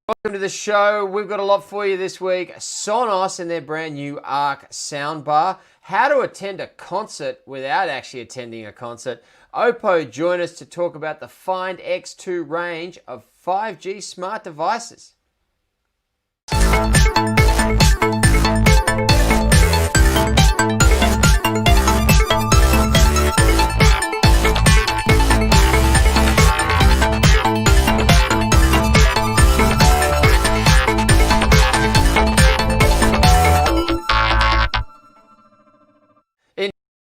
Welcome to the show. We've got a lot for you this week. Sonos and their brand new Arc soundbar. How to attend a concert without actually attending a concert. Oppo join us to talk about the Find X2 range of 5G smart devices.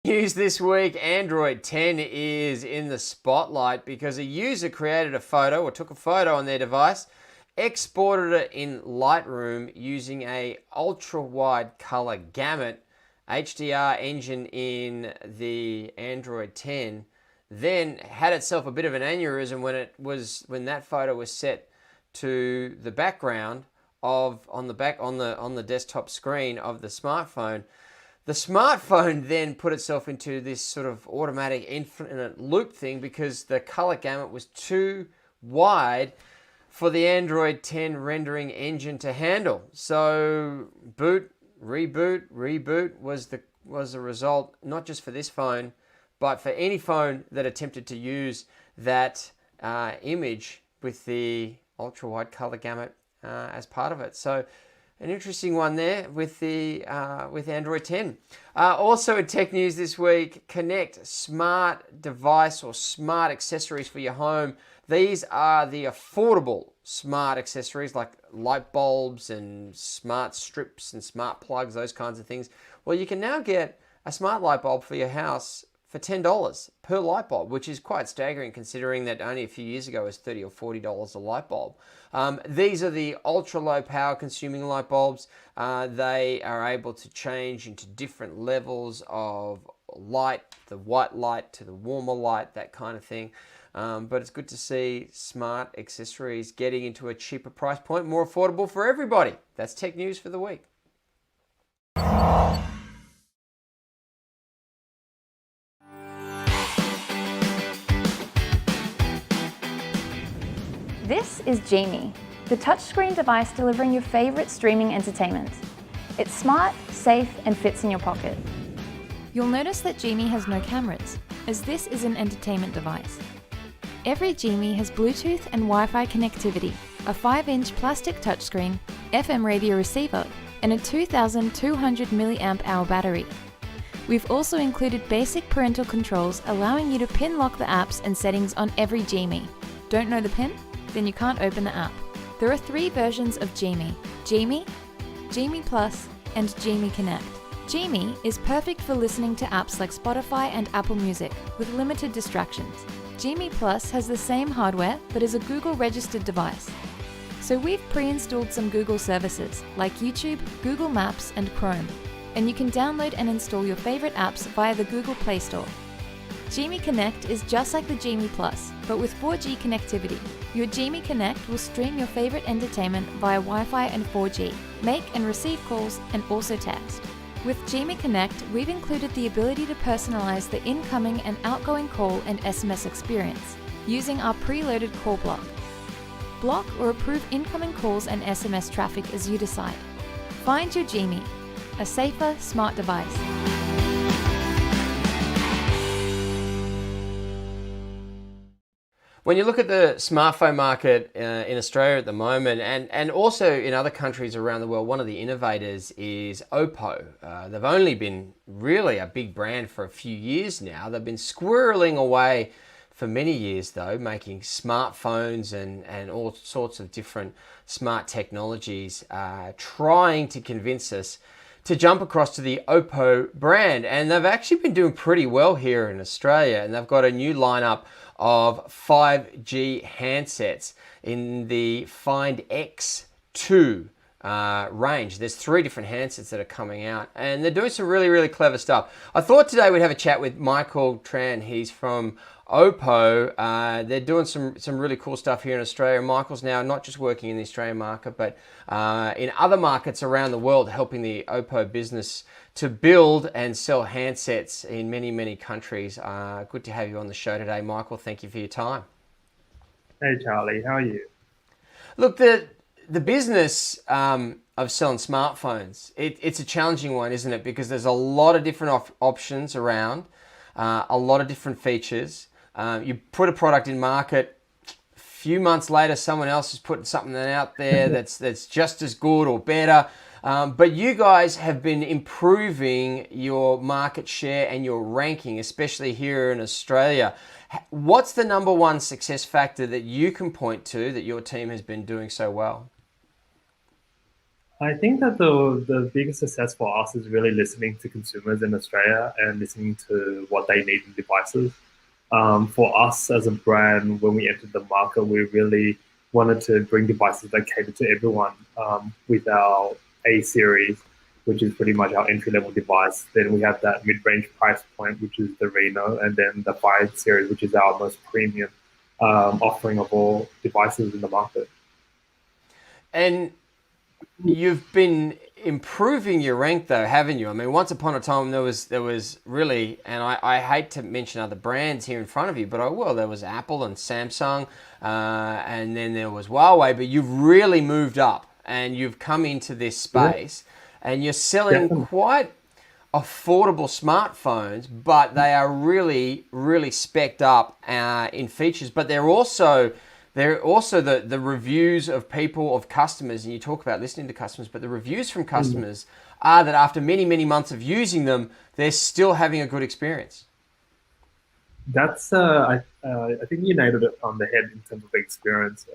News this week, Android 10 is in the spotlight because a user created a photo or took a photo on their device, exported it in Lightroom using a ultra-wide color gamut HDR engine in the Android 10, then had itself a bit of an aneurysm when that photo was set to the background on the desktop screen of the smartphone. The smartphone then put itself into this sort of automatic infinite loop thing because the color gamut was too wide for the Android 10 rendering engine to handle. So reboot was the result, not just for this phone, but for any phone that attempted to use that image with the ultra wide color gamut as part of it. So an interesting one there with Android 10. Also in tech news this week, Connect smart device or smart accessories for your home. These are the affordable smart accessories like light bulbs and smart strips and smart plugs, those kinds of things. Well, you can now get a smart light bulb for your house for $10 per light bulb, which is quite staggering considering that only a few years ago it was $30 or $40 a light bulb. These are the ultra low power consuming light bulbs. They are able to change into different levels of light, the white light to the warmer light, that kind of thing. But it's good to see smart accessories getting into a cheaper price point, more affordable for everybody. That's tech news for the week. This is Genie, the touchscreen device delivering your favorite streaming entertainment. It's smart, safe, and fits in your pocket. You'll notice that Genie has no cameras, as this is an entertainment device. Every Genie has Bluetooth and Wi-Fi connectivity, a 5-inch plastic touchscreen, FM radio receiver, and a 2,200 mAh battery. We've also included basic parental controls allowing you to pin lock the apps and settings on every Genie. Don't know the pin? Then you can't open the app. There are 3 versions of Genie: Genie, Genie Plus, and Genie Connect. Genie is perfect for listening to apps like Spotify and Apple Music with limited distractions. Genie Plus has the same hardware but is a Google registered device. So we've pre-installed some Google services like YouTube, Google Maps, and Chrome, and you can download and install your favorite apps via the Google Play Store. Genie Connect is just like the Genie Plus, but with 4G connectivity. Your Genie Connect will stream your favorite entertainment via Wi-Fi and 4G, make and receive calls, and also text. With Genie Connect, we've included the ability to personalize the incoming and outgoing call and SMS experience using our preloaded call block. Block or approve incoming calls and SMS traffic as you decide. Find your Genie, a safer, smart device. When you look at the smartphone market in Australia at the moment and also in other countries around the world, one of the innovators is Oppo. They've only been really a big brand for a few years now. They've been squirreling away for many years though, making smartphones and all sorts of different smart technologies, trying to convince us to jump across to the Oppo brand. And they've actually been doing pretty well here in Australia, and they've got a new lineup of 5G handsets in the Find X2 range. There's 3 different handsets that are coming out, and they're doing some really, really clever stuff. I thought today we'd have a chat with Michael Tran. He's from Oppo. They're doing some really cool stuff here in Australia. Michael's now not just working in the Australian market, but in other markets around the world, helping the Oppo business to build and sell handsets in many, many countries. Good to have you on the show today, Michael. Thank you for your time. Hey, Charlie. How are you? Look, the business of selling smartphones, it's a challenging one, isn't it? Because there's a lot of different options around, a lot of different features. You put a product in market, a few months later, someone else is putting something out there that's just as good or better. But you guys have been improving your market share and your ranking, especially here in Australia. What's the number one success factor that you can point to that your team has been doing so well? I think that the biggest success for us is really listening to consumers in Australia and listening to what they need in devices. For us as a brand, when we entered the market, we really wanted to bring devices that cater to everyone with our A series, which is pretty much our entry-level device. Then we have that mid-range price point, which is the Reno, and then the Find series, which is our most premium offering of all devices in the market. And you've been improving your rank though, haven't you? I mean, once upon a time there was really, and I hate to mention other brands here in front of you, but I will. There was Apple and Samsung, and then there was Huawei, but you've really moved up and you've come into this space and you're selling quite affordable smartphones, but they are really, really specced up in features, but they're also the reviews of people, of customers, and you talk about listening to customers, but the reviews from customers are that after many, many months of using them, they're still having a good experience. That's, I think you nailed it on the head in terms of the experience.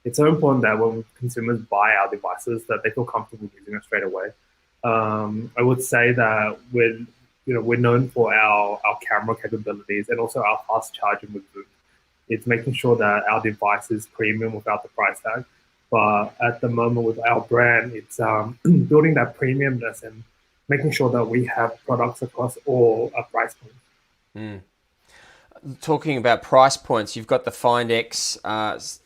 It's so important that when consumers buy our devices, that they feel comfortable using it straight away. I would say that we're known for our camera capabilities and also our fast charging with Bowie. It's making sure that our device is premium without the price tag. But at the moment with our brand, it's building that premiumness and making sure that we have products across all price points. Talking about price points, you've got the Find X2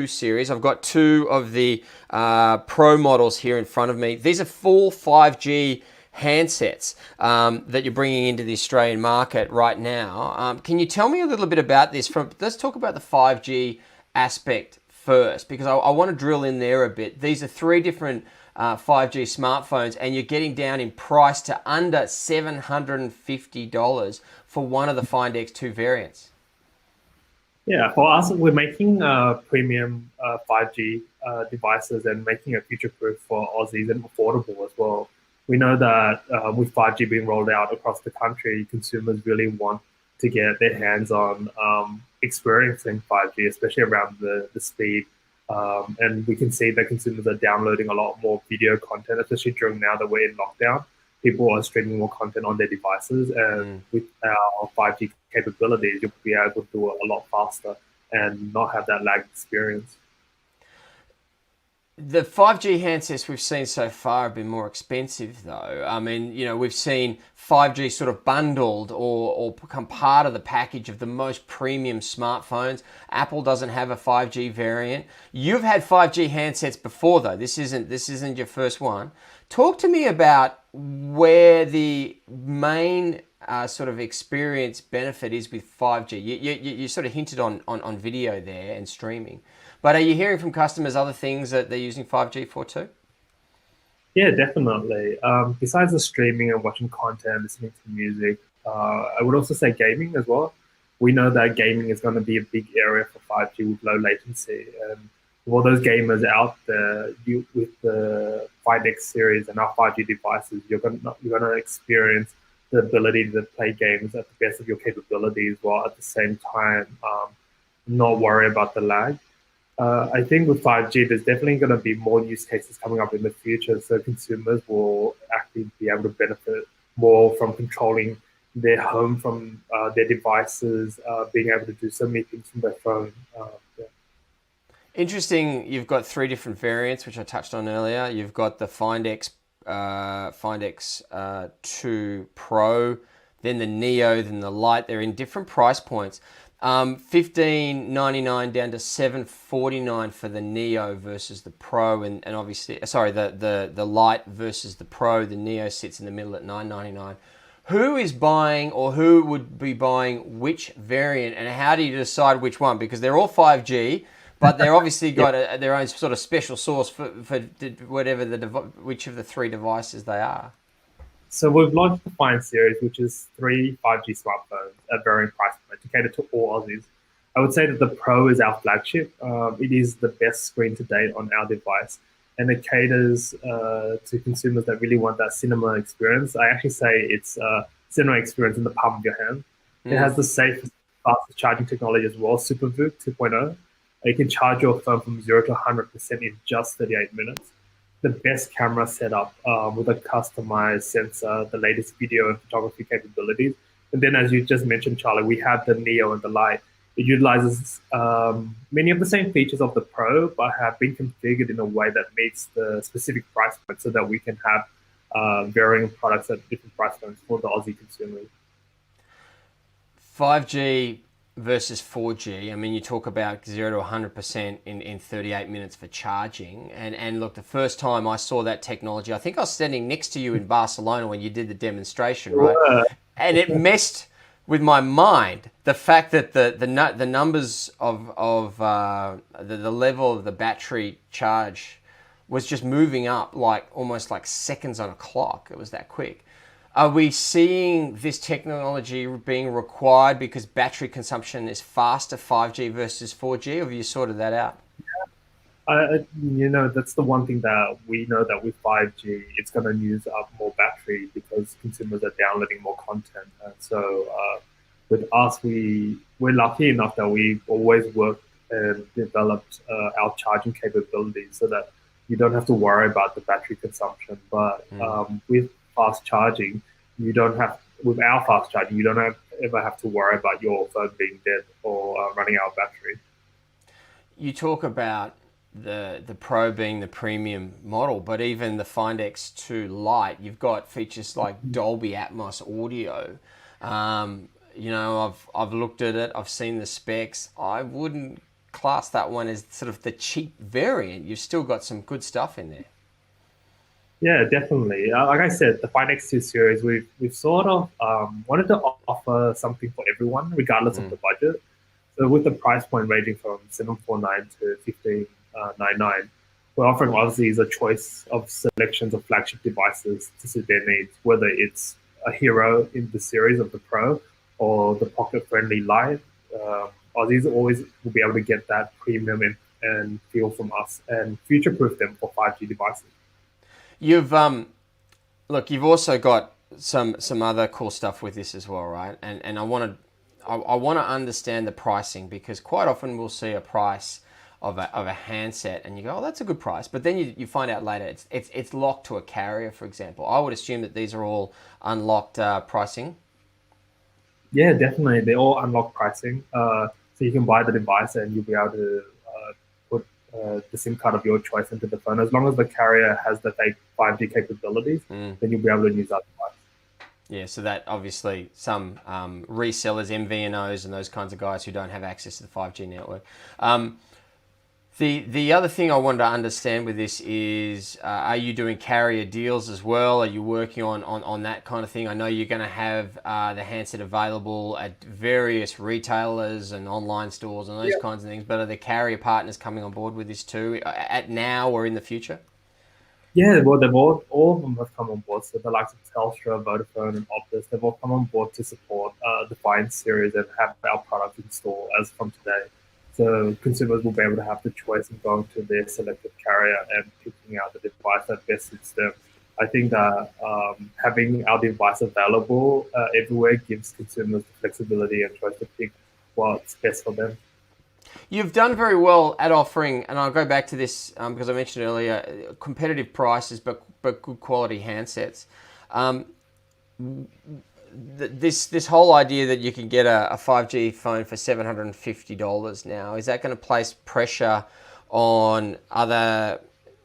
Series. I've got two of the Pro models here in front of me. These are full 5G handsets that you're bringing into the Australian market right now. Can you tell me a little bit about this? Let's talk about the 5G aspect first, because I want to drill in there a bit. These are three different 5G smartphones, and you're getting down in price to under $750 for one of the Find X2 variants. Yeah, for us, we're making premium 5G devices and making it future-proof for Aussies and affordable as well. We know that with 5G being rolled out across the country, consumers really want to get their hands on experiencing 5G, especially around the speed. And we can see that consumers are downloading a lot more video content, especially during now that we're in lockdown. People are streaming more content on their devices, and with our 5G capabilities, you'll be able to do it a lot faster and not have that lag experience. The 5G handsets we've seen so far have been more expensive though. I mean, we've seen 5G sort of bundled or become part of the package of the most premium smartphones. Apple doesn't have a 5G variant. You've had 5G handsets before though. This isn't your first one. Talk to me about where the main sort of experience benefit is with 5G. You sort of hinted on video there and streaming. But are you hearing from customers other things that they're using 5G for too? Yeah, definitely. Besides the streaming and watching content, listening to music, I would also say gaming as well. We know that gaming is going to be a big area for 5G with low latency. And for all those gamers out there, with the Find X series and our 5G devices, you're going to experience the ability to play games at the best of your capabilities, while at the same time not worry about the lag. I think with 5G, there's definitely going to be more use cases coming up in the future, so consumers will actually be able to benefit more from controlling their home from their devices, being able to do so many things from their phone. Interesting, you've got three different variants, which I touched on earlier. You've got the Find X2 Pro, then the Neo, then the Lite. They're in different price points. $15.99 down to $7.49 for the Neo versus the Pro, and obviously, sorry, the Lite versus the Pro. The Neo sits in the middle at $9.99. Who is buying, or who would be buying which variant, and how do you decide which one? Because they're all 5G, but they're obviously got their own sort of special sauce for whatever which of the three devices they are. So we've launched the Find series, which is 3 5G smartphones at varying price points to cater to all Aussies. I would say that the Pro is our flagship. It is the best screen to date on our device, and it caters to consumers that really want that cinema experience. I actually say it's a cinema experience in the palm of your hand. It has the safest, fastest charging technology as well, SuperVOOC 2.0. You can charge your phone from 0 to 100% in just 38 minutes. The best camera setup with a customized sensor, the latest video and photography capabilities. And then, as you just mentioned, Charlie, we have the Neo and the Lite. It utilizes many of the same features of the Pro, but have been configured in a way that meets the specific price point so that we can have varying products at different price points for the Aussie consumers. 5G versus 4G. I mean, you talk about 0 to 100% in 38 minutes for charging. And look, the first time I saw that technology, I think I was standing next to you in Barcelona when you did the demonstration, right? Yeah. And it messed with my mind, the fact that the numbers of the level of the battery charge was just moving up like almost like seconds on a clock. It was that quick. Are we seeing this technology being required because battery consumption is faster 5G versus 4G, or have you sorted that out? That's the one thing that we know, that with 5G, it's going to use up more battery because consumers are downloading more content. And so with us, we're lucky enough that we've always worked and developed our charging capabilities so that you don't have to worry about the battery consumption. But with fast charging, with our fast charging, you don't ever have to worry about your phone being dead or running out of battery. You talk about the Pro being the premium model, but even the Find X2 Lite, you've got features like Dolby Atmos audio. I've looked at it, I've seen the specs. I wouldn't class that one as sort of the cheap variant. You've still got some good stuff in there. Yeah, definitely. Like I said, the Find X2 series, we've sort of wanted to offer something for everyone, regardless of the budget. So with the price point ranging from $749 to $1,599, we're offering Aussies a choice of selections of flagship devices to suit their needs, whether it's a hero in the series of the Pro or the pocket-friendly Lite. Aussies always will be able to get that premium and feel from us and future-proof them for 5G devices. You've you've also got some other cool stuff with this as well, right? And I want to understand the pricing, because quite often we'll see a price of a handset and you go, oh, that's a good price, but then you find out later it's locked to a carrier, for example. I would assume that these are all unlocked pricing. Yeah, definitely. They're all unlocked pricing. So you can buy the device and you'll be able to put the SIM card of your choice into the phone. As long as the carrier has the 5G capabilities, then you'll be able to use that device. Yeah, so that obviously some resellers, MVNOs and those kinds of guys who don't have access to the 5G network. The other thing I wanted to understand with this is, are you doing carrier deals as well? Are you working on that kind of thing? I know you're going to have the handset available at various retailers and online stores and those kinds of things, but are the carrier partners coming on board with this too, at now or in the future? Yeah, well, they've all of them have come on board. So the likes of Telstra, Vodafone, and Optus, they've all come on board to support the Find series and have our product in store as from today. So consumers will be able to have the choice of going to their selected carrier and picking out the device that best suits them. I think that having our device available everywhere gives consumers the flexibility and choice to pick what's best for them. You've done very well at offering, and I'll go back to this because I mentioned earlier, competitive prices but good quality handsets. This whole idea that you can get a 5G phone for $750 now, is that going to place pressure on either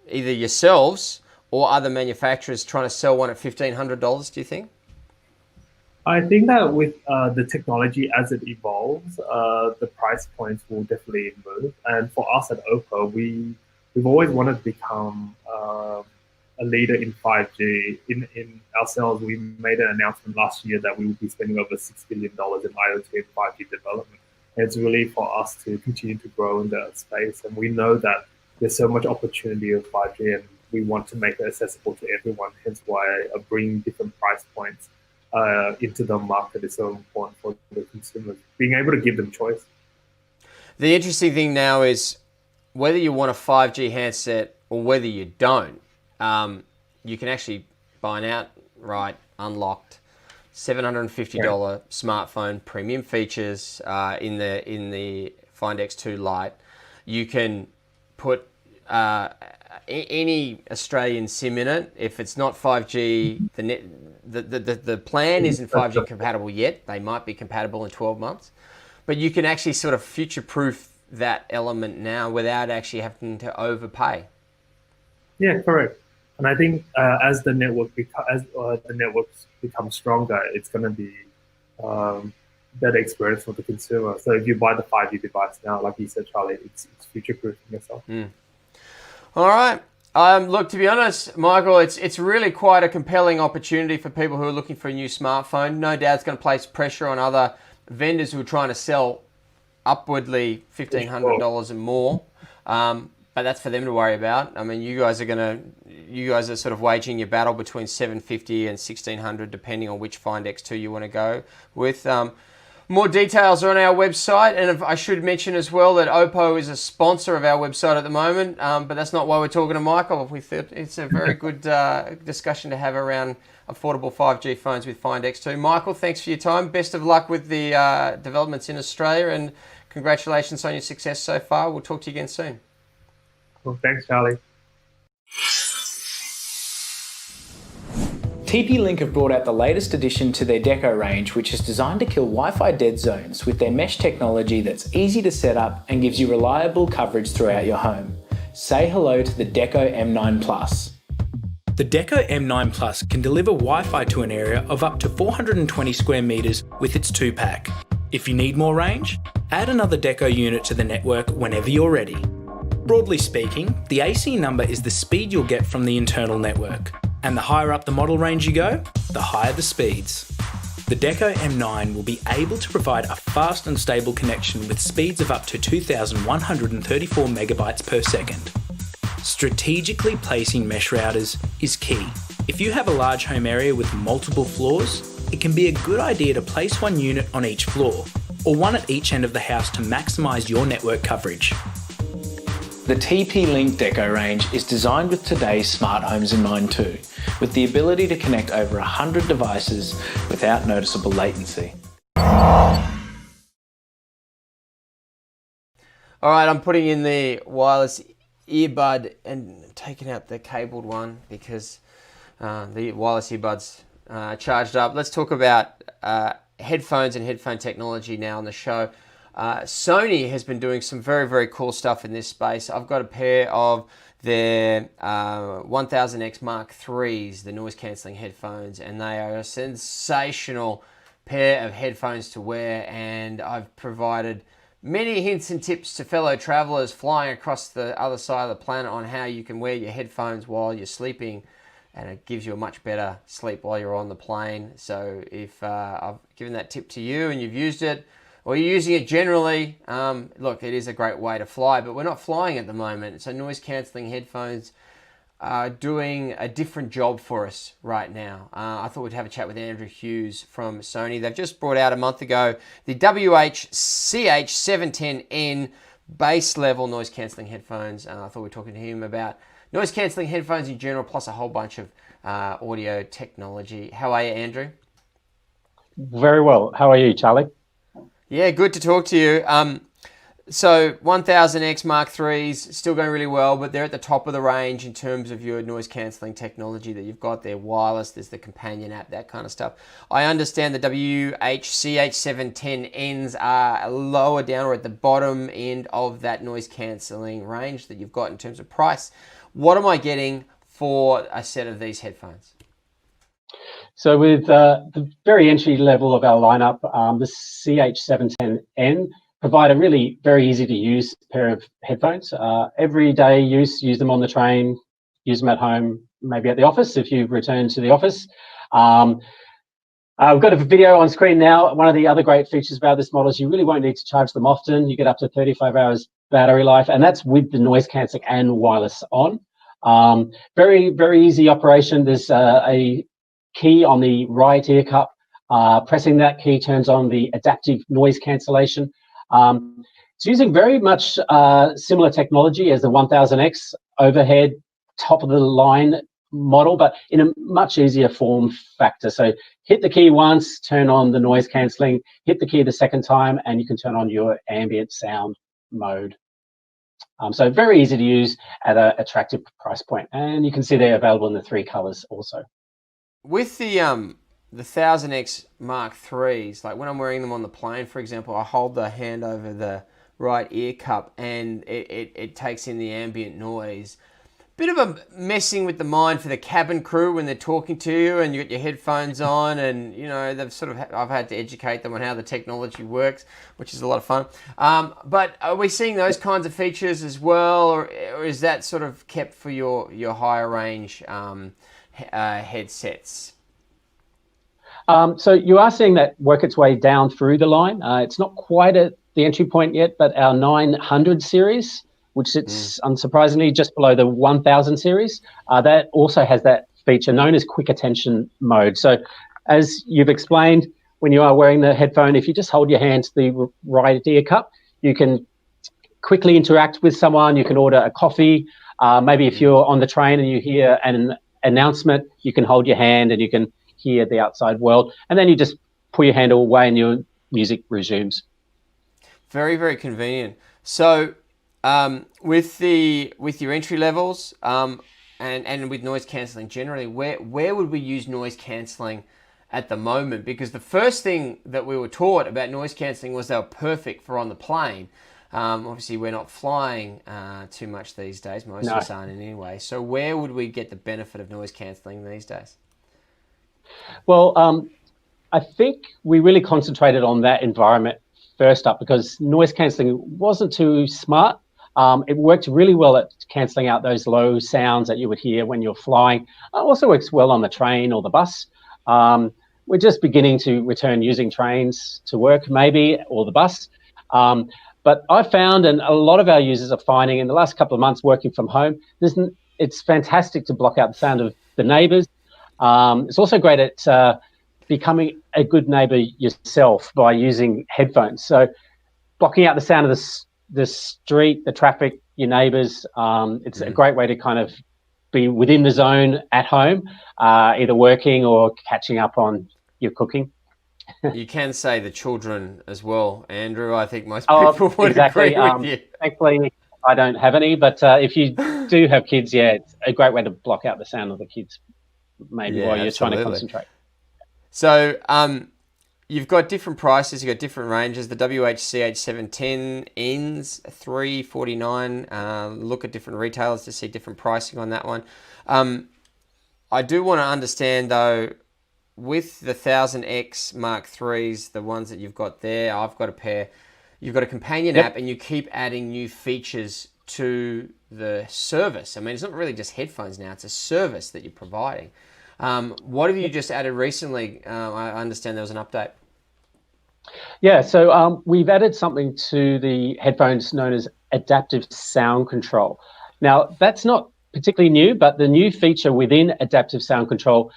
yourselves or other manufacturers trying to sell one at $1,500, do you think? I think that with the technology as it evolves, the price points will definitely move. And for us at Oppo, we've always wanted to become a leader in 5G. In ourselves, we made an announcement last year that we would be spending over $6 billion in IoT and 5G development. And it's really for us to continue to grow in that space. And we know that there's so much opportunity with 5G, and we want to make it accessible to everyone. Hence why bringing different price points into the market is so important for the consumers, being able to give them choice. The interesting thing now is whether you want a 5G handset or whether you don't, you can actually buy an outright unlocked $750 smartphone, premium features in the Find X2 Lite. You can put any Australian SIM in it. If it's not 5G, the plan isn't 5G compatible yet. They might be compatible in 12 months. But you can actually sort of future-proof that element now without actually having to overpay. Yeah, correct. And I think as the networks become stronger, it's going to be better experience for the consumer. So if you buy the 5G device now, like you said, Charlie, it's future-proofing yourself. All right. Look, to be honest, Michael, it's really quite a compelling opportunity for people who are looking for a new smartphone. No doubt it's going to place pressure on other vendors who are trying to sell upwardly $1,500 and more. But that's for them to worry about. I mean, you guys are sort of waging your battle between $750 and $1,600, depending on which Find X2 you want to go with. More details are on our website, and I should mention as well that Oppo is a sponsor of our website at the moment, but that's not why we're talking to Michael. We thought it's a very good discussion to have around affordable 5G phones with Find X2. Michael, thanks for your time. Best of luck with the developments in Australia, and congratulations on your success so far. We'll talk to you again soon. Well, thanks, Charlie. TP-Link have brought out the latest addition to their Deco range, which is designed to kill Wi-Fi dead zones with their mesh technology that's easy to set up and gives you reliable coverage throughout your home. Say hello to the Deco M9 Plus. The Deco M9 Plus can deliver Wi-Fi to an area of up to 420 square meters with its 2-pack. If you need more range, add another Deco unit to the network whenever you're ready. Broadly speaking, the AC number is the speed you'll get from the internal network. And the higher up the model range you go, the higher the speeds. The Deco M9 will be able to provide a fast and stable connection with speeds of up to 2,134 megabytes per second. Strategically placing mesh routers is key. If you have a large home area with multiple floors, it can be a good idea to place one unit on each floor, or one at each end of the house to maximise your network coverage. The TP-Link Deco range is designed with today's smart homes in mind too, with the ability to connect over 100 devices without noticeable latency. All right, I'm putting in the wireless earbud and taking out the cabled one because the wireless earbuds charged up. Let's talk about headphones and headphone technology now on the show. Sony has been doing some very, very cool stuff in this space. I've got a pair of their 1000X Mark IIIs, the noise cancelling headphones, and they are a sensational pair of headphones to wear, and I've provided many hints and tips to fellow travelers flying across the other side of the planet on how you can wear your headphones while you're sleeping, and it gives you a much better sleep while you're on the plane. So if I've given that tip to you and you've used it, or you're using it generally, look, it is a great way to fly, but we're not flying at the moment. So noise cancelling headphones are doing a different job for us right now. I thought we'd have a chat with Andrew Hughes from Sony. They've just brought out a month ago the WH-CH710N base level noise cancelling headphones. I thought we'd be talking to him about noise cancelling headphones in general, plus a whole bunch of audio technology. How are you, Andrew? Very well. How are you, Charlie? Yeah, good to talk to you. So 1000X Mark IIIs still going really well, but they're at the top of the range in terms of your noise cancelling technology that you've got. They're wireless, there's the companion app, that kind of stuff. I understand the WH-CH710Ns are lower down or at the bottom end of that noise cancelling range that you've got in terms of price. What am I getting for a set of these headphones? So with the very entry level of our lineup, the CH710N provide a really very easy to use pair of headphones. Everyday use them on the train, use them at home, maybe at the office if you return to the office. We've got a video on screen now. One of the other great features about this model is you really won't need to charge them often. You get up to 35 hours battery life, and that's with the noise cancelling and wireless on. Very, very easy operation. There's a key on the right ear cup. Pressing that key turns on the adaptive noise cancellation. It's using very much similar technology as the 1000X overhead, top of the line model, but in a much easier form factor. So hit the key once, turn on the noise cancelling, hit the key the second time, and you can turn on your ambient sound mode. So very easy to use at an attractive price point. And you can see they're available in the 3 colors also. With the 1000X Mark IIIs, like when I'm wearing them on the plane, for example, I hold the hand over the right ear cup and it takes in the ambient noise. Bit of a messing with the mind for the cabin crew when they're talking to you and you got your headphones on, and you know I've had to educate them on how the technology works, which is a lot of fun. But are we seeing those kinds of features as well, or is that sort of kept for your higher range headsets? So you are seeing that work its way down through the line. It's not quite at the entry point yet, but our 900 series, which sits unsurprisingly just below the 1000 series, that also has that feature known as quick attention mode. So as you've explained, when you are wearing the headphone, if you just hold your hand to the right ear cup, you can quickly interact with someone. You can order a coffee. Maybe if you're on the train and you hear an announcement, you can hold your hand and you can hear the outside world. And then you just pull your hand away and your music resumes. Very, very convenient. So with your entry levels and with noise cancelling generally, where would we use noise cancelling at the moment? Because the first thing that we were taught about noise cancelling was they were perfect for on the plane. Obviously, we're not flying too much these days. Most of us aren't in any way. So where would we get the benefit of noise cancelling these days? Well, I think we really concentrated on that environment first up because noise cancelling wasn't too smart. It worked really well at cancelling out those low sounds that you would hear when you're flying. It also works well on the train or the bus. We're just beginning to return using trains to work, maybe, or the bus. But I found, and a lot of our users are finding in the last couple of months working from home, it's fantastic to block out the sound of the neighbours. It's also great at becoming a good neighbour yourself by using headphones. So blocking out the sound of the street, the traffic, your neighbours, it's a great way to kind of be within the zone at home, either working or catching up on your cooking. You can say the children as well, Andrew. I think most people would agree with you. Thankfully, I don't have any, but if you do have kids, yeah, it's a great way to block out the sound of the kids, maybe while you're trying to concentrate. So you've got different prices, you've got different ranges. The WH-CH710 ends $349. Look at different retailers to see different pricing on that one. I do want to understand though, with the 1000X Mark IIIs, the ones that you've got there, I've got a pair. You've got a companion app and you keep adding new features to the service. I mean, it's not really just headphones now, it's a service that you're providing. What have you just added recently? I understand there was an update. Yeah, so we've added something to the headphones known as adaptive sound control. Now, that's not particularly new, but the new feature within adaptive sound control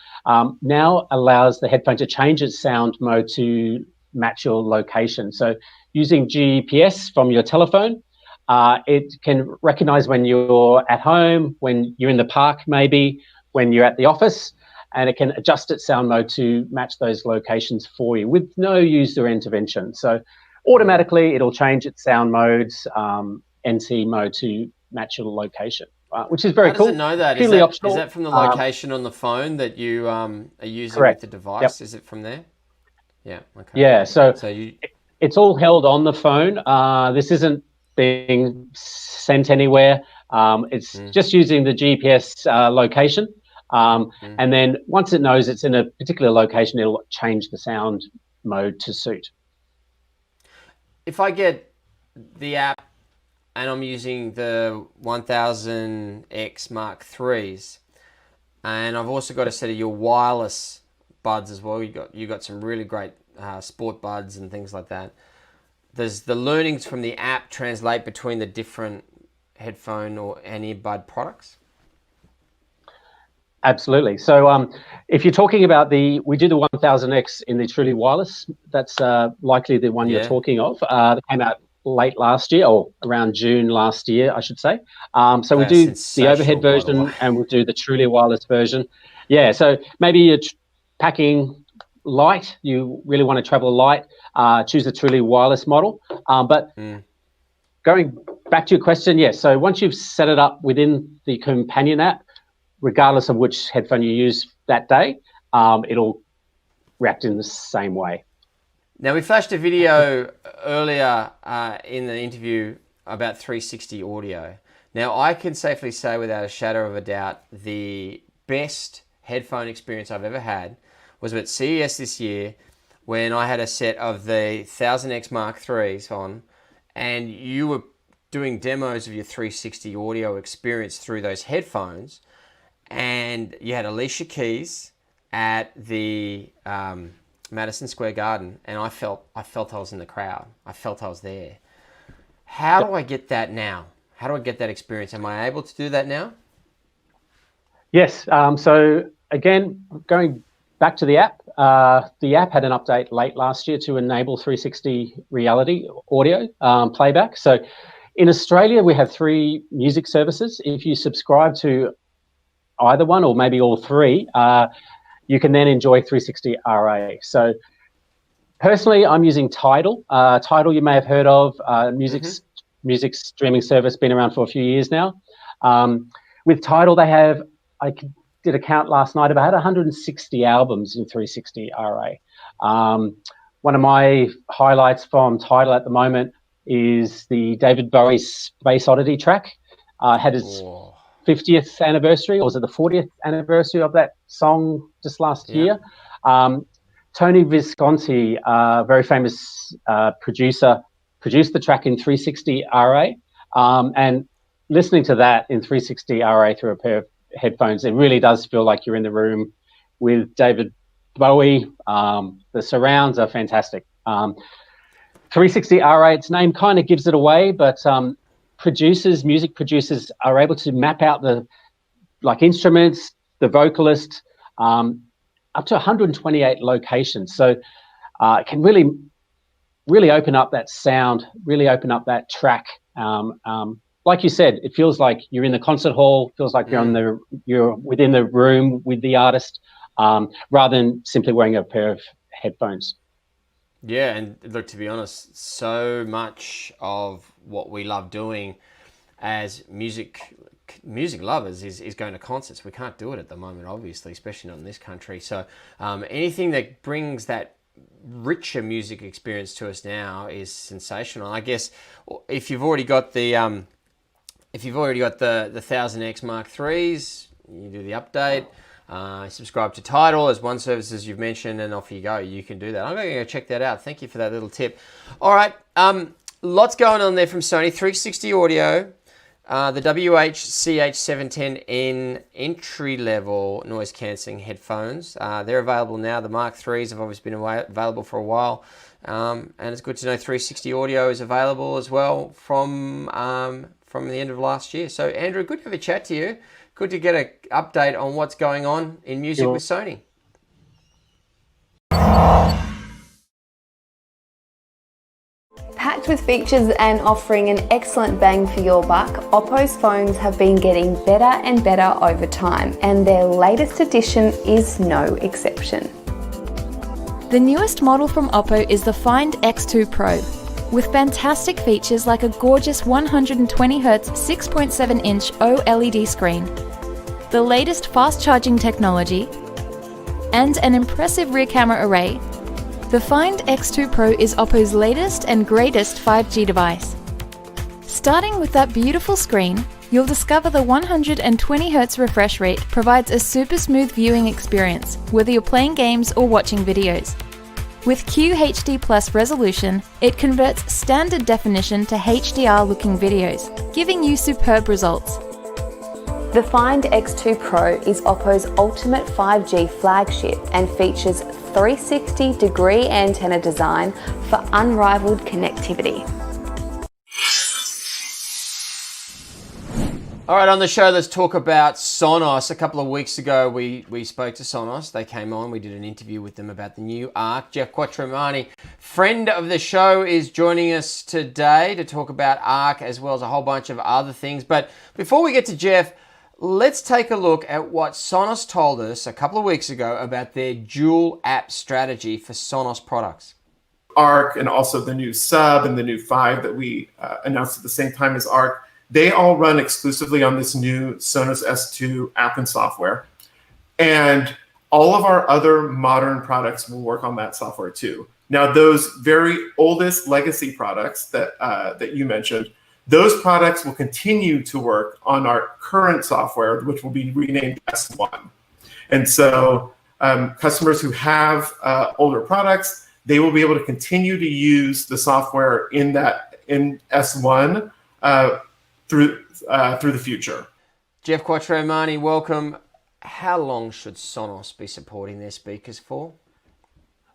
now allows the headphone to change its sound mode to match your location. So using GPS from your telephone, it can recognize when you're at home, when you're in the park maybe, when you're at the office, and it can adjust its sound mode to match those locations for you with no user intervention. So automatically it'll change its sound modes, NC mode to match your location. Which is very cool. How does it know that? Is that from the location on the phone that you are using with the device? Yep. Is it from there? Yeah. Okay. Yeah. So it's all held on the phone. This isn't being sent anywhere. It's just using the GPS location. And then once it knows it's in a particular location, it'll change the sound mode to suit. If I get the app and I'm using the 1000X Mark IIIs, and I've also got a set of your wireless buds as well. You got some really great sport buds and things like that. Does the learnings from the app translate between the different headphone and earbud products? Absolutely. So if you're talking about we do the 1000X in the truly wireless, that's likely the one you're talking of. That came out late last year, or around June last year, I should say. So we do the overhead version and we'll do the truly wireless version. Yeah, so maybe you're packing light, you really want to travel light, choose the truly wireless model. But going back to your question, yes, so once you've set it up within the companion app, regardless of which headphone you use that day, it'll react in the same way. Now, we flashed a video earlier in the interview about 360 audio. Now, I can safely say without a shadow of a doubt, the best headphone experience I've ever had was at CES this year when I had a set of the 1000X Mark IIIs on, and you were doing demos of your 360 audio experience through those headphones, and you had Alicia Keys at the Madison Square Garden, and I felt I was in the crowd. I felt I was there. How do I get that now? How do I get that experience? Am I able to do that now? Yes. So again, going back to the app had an update late last year to enable 360 reality audio playback. So in Australia, we have 3 music services. If you subscribe to either one or maybe all 3, you can then enjoy 360 RA. So personally, I'm using Tidal. Tidal you may have heard of, music streaming service, been around for a few years now. With Tidal, they have, I did a count last night, about 160 albums in 360 RA. One of my highlights from Tidal at the moment is the David Bowie Space Oddity track. Had his 50th anniversary, or was it the 40th anniversary of that song just last year? Tony Visconti, very famous producer, produced the track in 360 RA, and listening to that in 360 RA through a pair of headphones, it really does feel like you're in the room with David Bowie. The surrounds are fantastic. 360 RA, its name kind of gives it away, but music producers are able to map out the instruments, the vocalist, up to 128 locations. So it can really open up that sound, really open up that track. Like you said, it feels like you're in the concert hall, feels like you're within the room with the artist, rather than simply wearing a pair of headphones. Yeah, and look, to be honest, so much of what we love doing as music lovers is going to concerts. We can't do it at the moment, obviously, especially not in this country. So anything that brings that richer music experience to us now is sensational. I guess if you've already got the 1000X Mark IIIs, you do the update. Subscribe to Tidal as one service, as you've mentioned, and off you go. You can do that. I'm going to go check that out. Thank you for that little tip. All right, lots going on there from Sony. 360 audio, the WH-CH710N entry-level noise-cancelling headphones. They're available now. The Mark IIIs have obviously been available for a while, and it's good to know 360 audio is available as well from the end of last year. So, Andrew, good to have a chat to you. Good to get an update on what's going on in music with Sony. Packed with features and offering an excellent bang for your buck, Oppo's phones have been getting better and better over time, and their latest edition is no exception. The newest model from Oppo is the Find X2 Pro, with fantastic features like a gorgeous 120Hz 6.7-inch OLED screen, the latest fast-charging technology, and an impressive rear camera array. The Find X2 Pro is Oppo's latest and greatest 5G device. Starting with that beautiful screen, you'll discover the 120Hz refresh rate provides a super smooth viewing experience, whether you're playing games or watching videos. With QHD Plus resolution, it converts standard definition to HDR-looking videos, giving you superb results. The Find X2 Pro is Oppo's ultimate 5G flagship and features 360-degree antenna design for unrivaled connectivity. All right, on the show, let's talk about Sonos. A couple of weeks ago, we spoke to Sonos. They came on. We did an interview with them about the new Arc. Geoff Quattromani, friend of the show, is joining us today to talk about Arc as well as a whole bunch of other things. But before we get to Geoff, let's take a look at what Sonos told us a couple of weeks ago about their dual app strategy for Sonos products. Arc and also the new Sub and the new 5 that we announced at the same time as Arc, they all run exclusively on this new Sonos S2 app and software. And all of our other modern products will work on that software too. Now, those very oldest legacy products that you mentioned, those products will continue to work on our current software, which will be renamed S1. And so customers who have older products, they will be able to continue to use the software in S1 through the future. Geoff Quattromani, welcome. How long should Sonos be supporting their speakers for?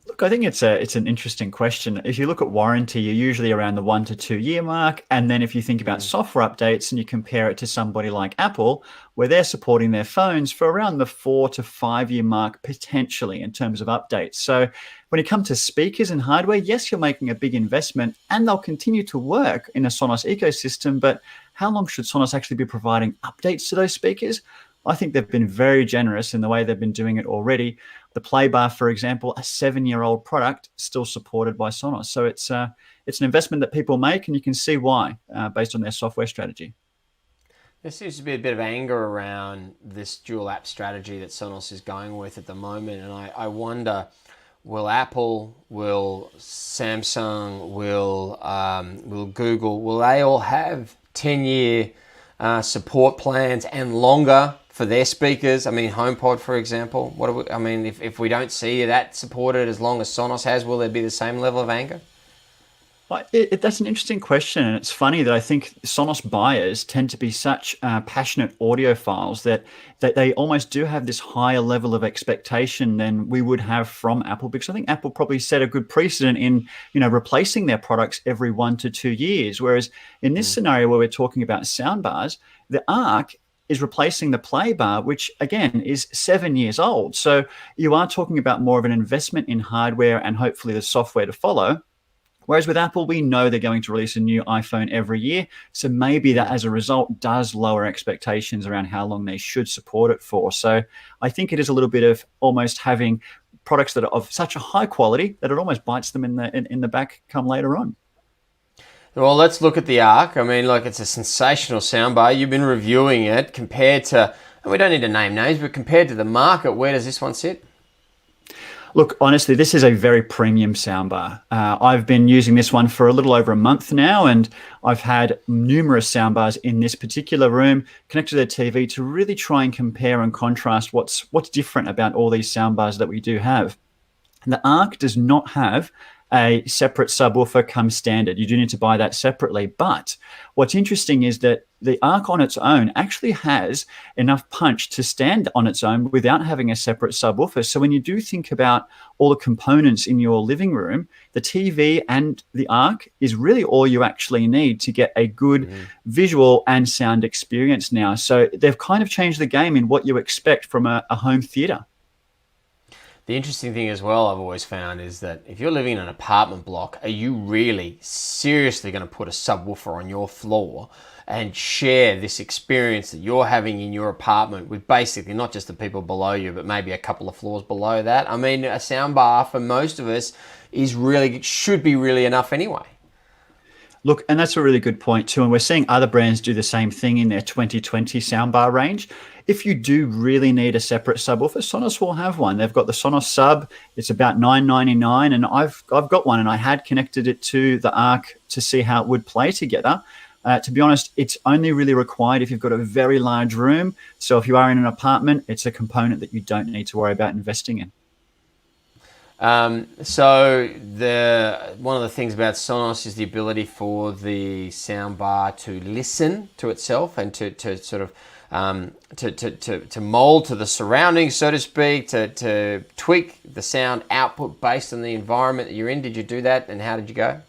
Look, I think it's an interesting question. If you look at warranty, you're usually around the 1 to 2 year mark. And then if you think about software updates and you compare it to somebody like Apple, where they're supporting their phones for around the 4 to 5 year mark, potentially in terms of updates. So when it comes to speakers and hardware, yes, you're making a big investment and they'll continue to work in a Sonos ecosystem. But how long should Sonos actually be providing updates to those speakers? I think they've been very generous in the way they've been doing it already. The Play Bar, for example, a 7-year-old product, still supported by Sonos. So it's an investment that people make, and you can see why based on their software strategy. There seems to be a bit of anger around this dual app strategy that Sonos is going with at the moment, and I wonder, will Apple, will Samsung, will Google, will they all have 10-year support plans and longer for their speakers? I mean, HomePod, for example. If we don't see that supported as long as Sonos has, will there be the same level of anger? Well, that's an interesting question. And it's funny that I think Sonos buyers tend to be such passionate audiophiles that they almost do have this higher level of expectation than we would have from Apple, because I think Apple probably set a good precedent in, replacing their products every 1 to 2 years. Whereas in this scenario where we're talking about soundbars, the Arc is replacing the Play Bar, which again is 7 years old. So you are talking about more of an investment in hardware and hopefully the software to follow. Whereas with Apple, we know they're going to release a new iPhone every year. So maybe that as a result does lower expectations around how long they should support it for. So I think it is a little bit of almost having products that are of such a high quality that it almost bites them in the back come later on. Well, let's look at the Arc. I mean, it's a sensational soundbar. You've been reviewing it compared to, and we don't need to name names, but compared to the market, where does this one sit? Look, honestly, this is a very premium soundbar. I've been using this one for a little over a month now, and I've had numerous soundbars in this particular room connected to their TV to really try and compare and contrast what's different about all these soundbars that we do have. And the Arc does not have a separate subwoofer come standard. You do need to buy that separately. But what's interesting is that the Arc on its own actually has enough punch to stand on its own without having a separate subwoofer. So when you do think about all the components in your living room, the TV and the Arc is really all you actually need to get a good visual and sound experience now. So they've kind of changed the game in what you expect from a home theater. The interesting thing as well I've always found is that if you're living in an apartment block, are you really seriously going to put a subwoofer on your floor and share this experience that you're having in your apartment with basically not just the people below you, but maybe a couple of floors below that? I mean, a soundbar for most of us should be really enough anyway. Look, and that's a really good point too. And we're seeing other brands do the same thing in their 2020 soundbar range. If you do really need a separate subwoofer, Sonos will have one. They've got the Sonos Sub. It's about $9.99, and I've got one, and I had connected it to the Arc to see how it would play together. To be honest, it's only really required if you've got a very large room. So if you are in an apartment, it's a component that you don't need to worry about investing in. So one of the things about Sonos is the ability for the soundbar to listen to itself and to sort of to mold to the surroundings, so to speak, to tweak the sound output based on the environment that you're in? Did you do that, and how did you go?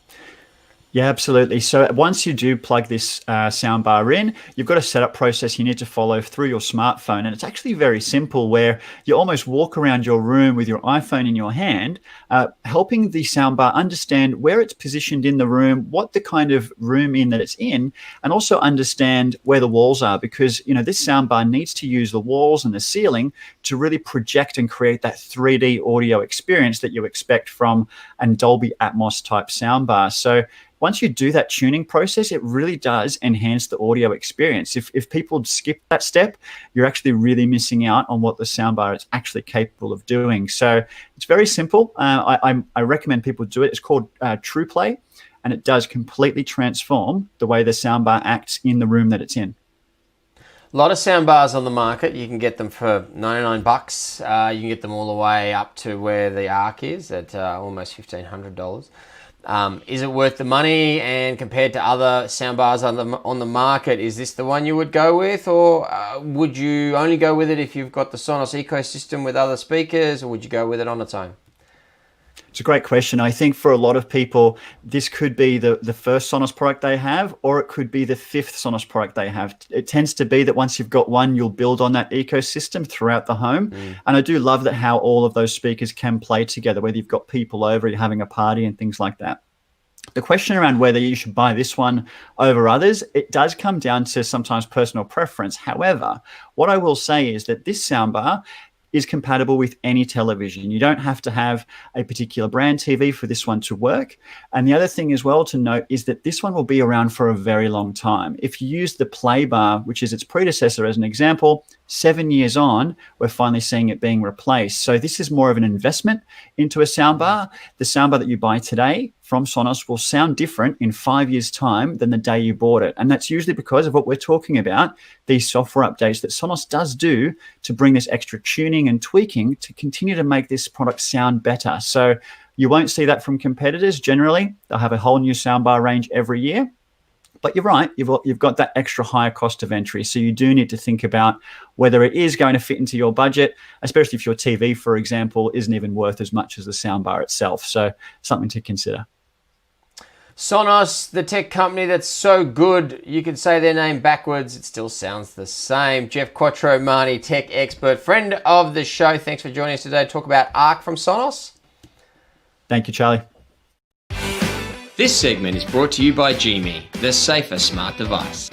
Yeah, absolutely. So once you do plug this soundbar in, you've got a setup process you need to follow through your smartphone. And it's actually very simple, where you almost walk around your room with your iPhone in your hand, helping the soundbar understand where it's positioned in the room, what the kind of room that it's in, and also understand where the walls are, because this soundbar needs to use the walls and the ceiling to really project and create that 3D audio experience that you expect from a Dolby Atmos type soundbar. So once you do that tuning process, it really does enhance the audio experience. If people skip that step, you're actually really missing out on what the soundbar is actually capable of doing. So it's very simple. I recommend people do it. It's called TruePlay, and it does completely transform the way the soundbar acts in the room that it's in. A lot of soundbars on the market. You can get them for $99. You can get them all the way up to where the Arc is at almost $1,500. Is it worth the money? And compared to other soundbars on the market, is this the one you would go with, or would you only go with it if you've got the Sonos ecosystem with other speakers, or would you go with it on its own? It's a great question. I think for a lot of people, this could be the first Sonos product they have, or it could be the fifth Sonos product they have. It tends to be that once you've got one, you'll build on that ecosystem throughout the home. And I do love that how all of those speakers can play together, whether you've got people over, you're having a party and things like that. The question around whether you should buy this one over others, it does come down to sometimes personal preference. However, what I will say is that this soundbar is compatible with any television. You don't have to have a particular brand TV for this one to work. And the other thing as well to note is that this one will be around for a very long time. If you use the Play Bar, which is its predecessor as an example, 7 years on, we're finally seeing it being replaced. So this is more of an investment into a soundbar. The soundbar that you buy today from Sonos will sound different in 5 years' time than the day you bought it. And that's usually because of what we're talking about, these software updates that Sonos does do to bring this extra tuning and tweaking to continue to make this product sound better. So you won't see that from competitors. Generally, they'll have a whole new soundbar range every year. But you're right, you've got that extra higher cost of entry. So you do need to think about whether it is going to fit into your budget, especially if your TV, for example, isn't even worth as much as the soundbar itself. So something to consider. Sonos, the tech company that's so good, you could say their name backwards, it still sounds the same. Geoff Quattromani, tech expert, friend of the show. Thanks for joining us today to talk about Arc from Sonos. Thank you, Charlie. This segment is brought to you by Gme, the safer smart device.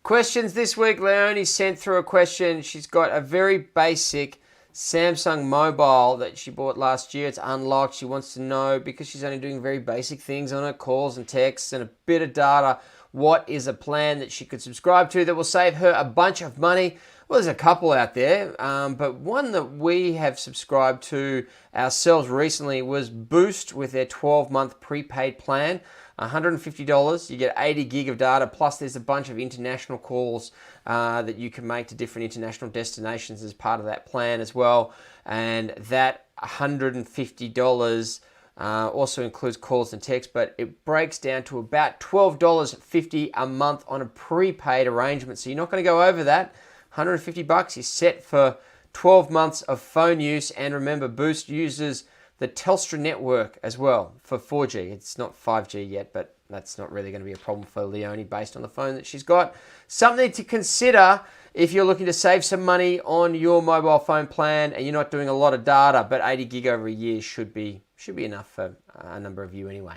Questions this week. Leonie sent through a question. She's got a very basic Samsung mobile that she bought last year. It's unlocked. She wants to know, because she's only doing very basic things on it, calls and texts and a bit of data, what is a plan that she could subscribe to that will save her a bunch of money? Well, there's a couple out there, but one that we have subscribed to ourselves recently was Boost with their 12-month prepaid plan. $150, you get 80 gig of data, plus there's a bunch of international calls that you can make to different international destinations as part of that plan as well. And that $150 also includes calls and texts, but it breaks down to about $12.50 a month on a prepaid arrangement. So you're not going to go over that. $150 is set for 12 months of phone use. And remember, Boost uses the Telstra network as well for 4G. It's not 5G yet, but that's not really going to be a problem for Leonie based on the phone that she's got. Something to consider if you're looking to save some money on your mobile phone plan and you're not doing a lot of data, but 80 gig over a year should be enough for a number of you anyway.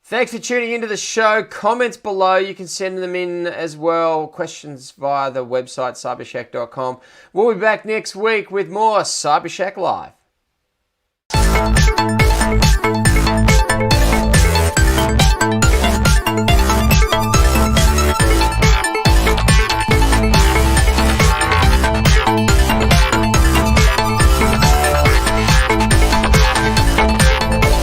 Thanks for tuning into the show. Comments below, you can send them in as well. Questions via the website, cybershack.com. We'll be back next week with more CyberShack Live.